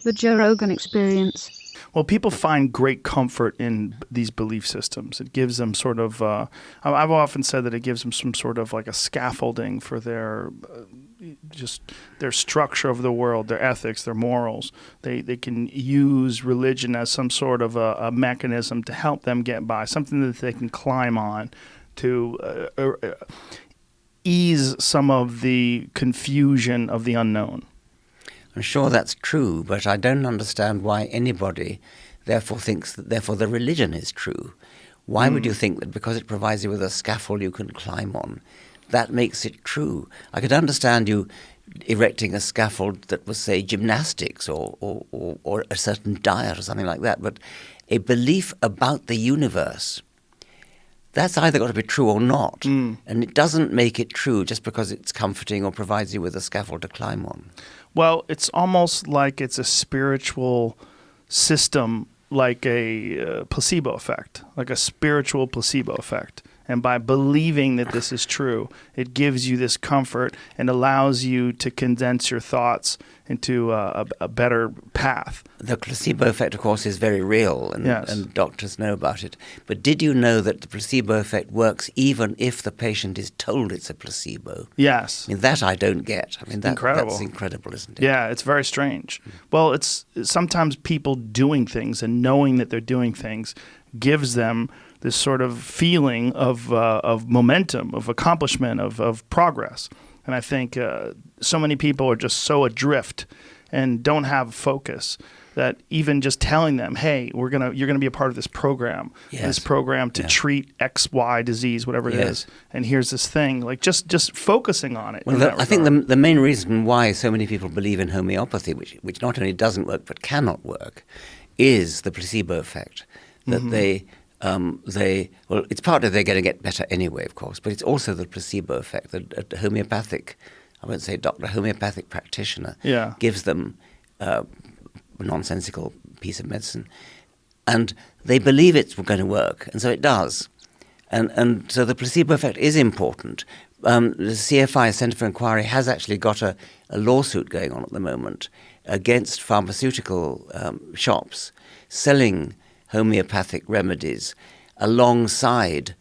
The Joe Rogan Experience. Well, people find great comfort in these belief systems. It gives them sort of, I've often said that it gives them some sort of like a scaffolding for their, just their structure of the world, their ethics, their morals. They can use religion as some sort of a mechanism to help them get by, something that they can climb on to ease some of the confusion of the unknown. I'm sure that's true, but I don't understand why anybody therefore thinks that therefore the religion is true. Why would you think that because it provides you with a scaffold you can climb on, that makes it true? I could understand you erecting a scaffold that was, say, gymnastics or a certain diet or something like that, but a belief about the universe, that's either got to be true or not. And it doesn't make it true just because it's comforting or provides you with a scaffold to climb on. Well, it's almost like it's a spiritual system, like a placebo effect, like a spiritual placebo effect. And by believing that this is true, it gives you this comfort and allows you to condense your thoughts into a better path. The placebo effect, of course, is very real, and doctors know about it. But did you know that the placebo effect works even if the patient is told it's a placebo? Yes. I mean, that I don't get. I mean, incredible. That's incredible, isn't it? Yeah, it's very strange. Well, it's sometimes people doing things and knowing that they're doing things gives them this sort of feeling of momentum, of accomplishment, of progress. And I think so many people are just so adrift and don't have focus that even just telling them, hey, you're gonna be a part of this program, to treat X, Y disease, whatever it is, and here's this thing, like just focusing on it. Well, I think the main reason why so many people believe in homeopathy, which not only doesn't work but cannot work, is the placebo effect. That it's partly they're going to get better anyway, of course, but it's also the placebo effect. The homeopathic, I won't say doctor, homeopathic practitioner gives them a nonsensical piece of medicine. And they believe it's going to work, and so it does. And so the placebo effect is important. The CFI, Centre for Inquiry, has actually got a lawsuit going on at the moment against pharmaceutical shops selling homeopathic remedies alongside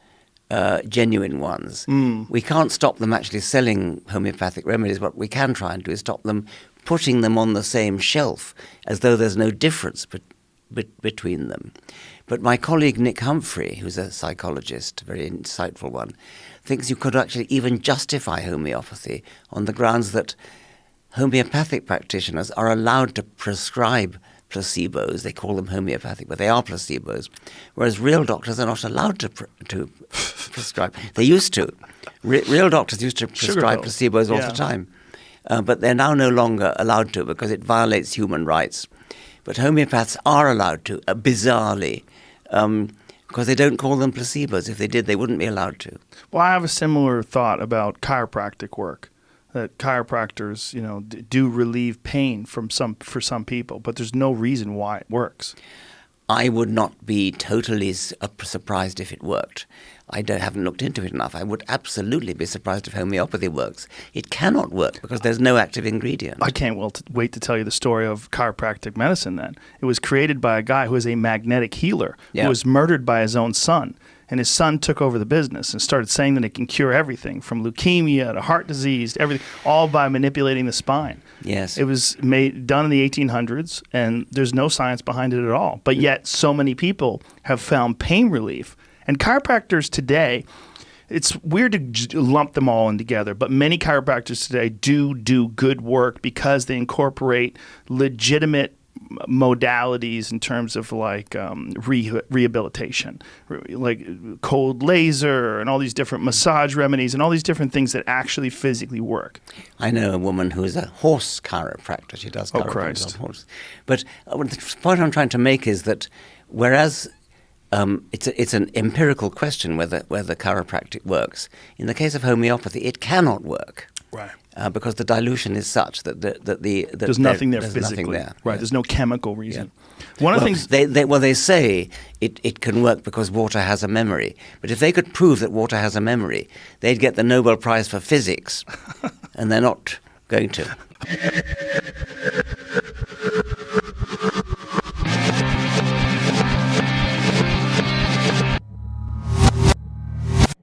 genuine ones. We can't stop them actually selling homeopathic remedies. What we can try and do is stop them putting them on the same shelf as though there's no difference between them. But my colleague Nick Humphrey, who's a psychologist, a very insightful one, thinks you could actually even justify homeopathy on the grounds that homeopathic practitioners are allowed to prescribe placebos. They call them homeopathic, but they are placebos, whereas real doctors are not allowed to prescribe. They used to. Real doctors used to prescribe placebos all the time, but they're now no longer allowed to because it violates human rights. But homeopaths are allowed to, bizarrely, because they don't call them placebos. If they did, they wouldn't be allowed to. Well, I have a similar thought about chiropractic work. That chiropractors, do relieve pain for some people, but there's no reason why it works. I would not be totally surprised if it worked. I haven't looked into it enough. I would absolutely be surprised if homeopathy works. It cannot work because there's no active ingredient. I can't wait to tell you the story of chiropractic medicine then. It was created by a guy who is a magnetic healer who was murdered by his own son. And his son took over the business and started saying that it can cure everything from leukemia to heart disease, everything, all by manipulating the spine. Yes. It was done in the 1800s, and there's no science behind it at all. But yet so many people have found pain relief. And chiropractors today, it's weird to lump them all in together, but many chiropractors today do good work because they incorporate legitimate modalities in terms of like rehabilitation, like cold laser and all these different massage remedies and all these different things that actually physically work. I know a woman who is a horse chiropractor. She does chiropractic on horses. But the point I'm trying to make is that whereas it's an empirical question whether chiropractic works, in the case of homeopathy, it cannot work. Right. Because the dilution is such that there's nothing there physically. Nothing there. Right. There's no chemical reason. Yeah. One of the things they say it can work because water has a memory. But if they could prove that water has a memory, they'd get the Nobel Prize for physics, and they're not going to.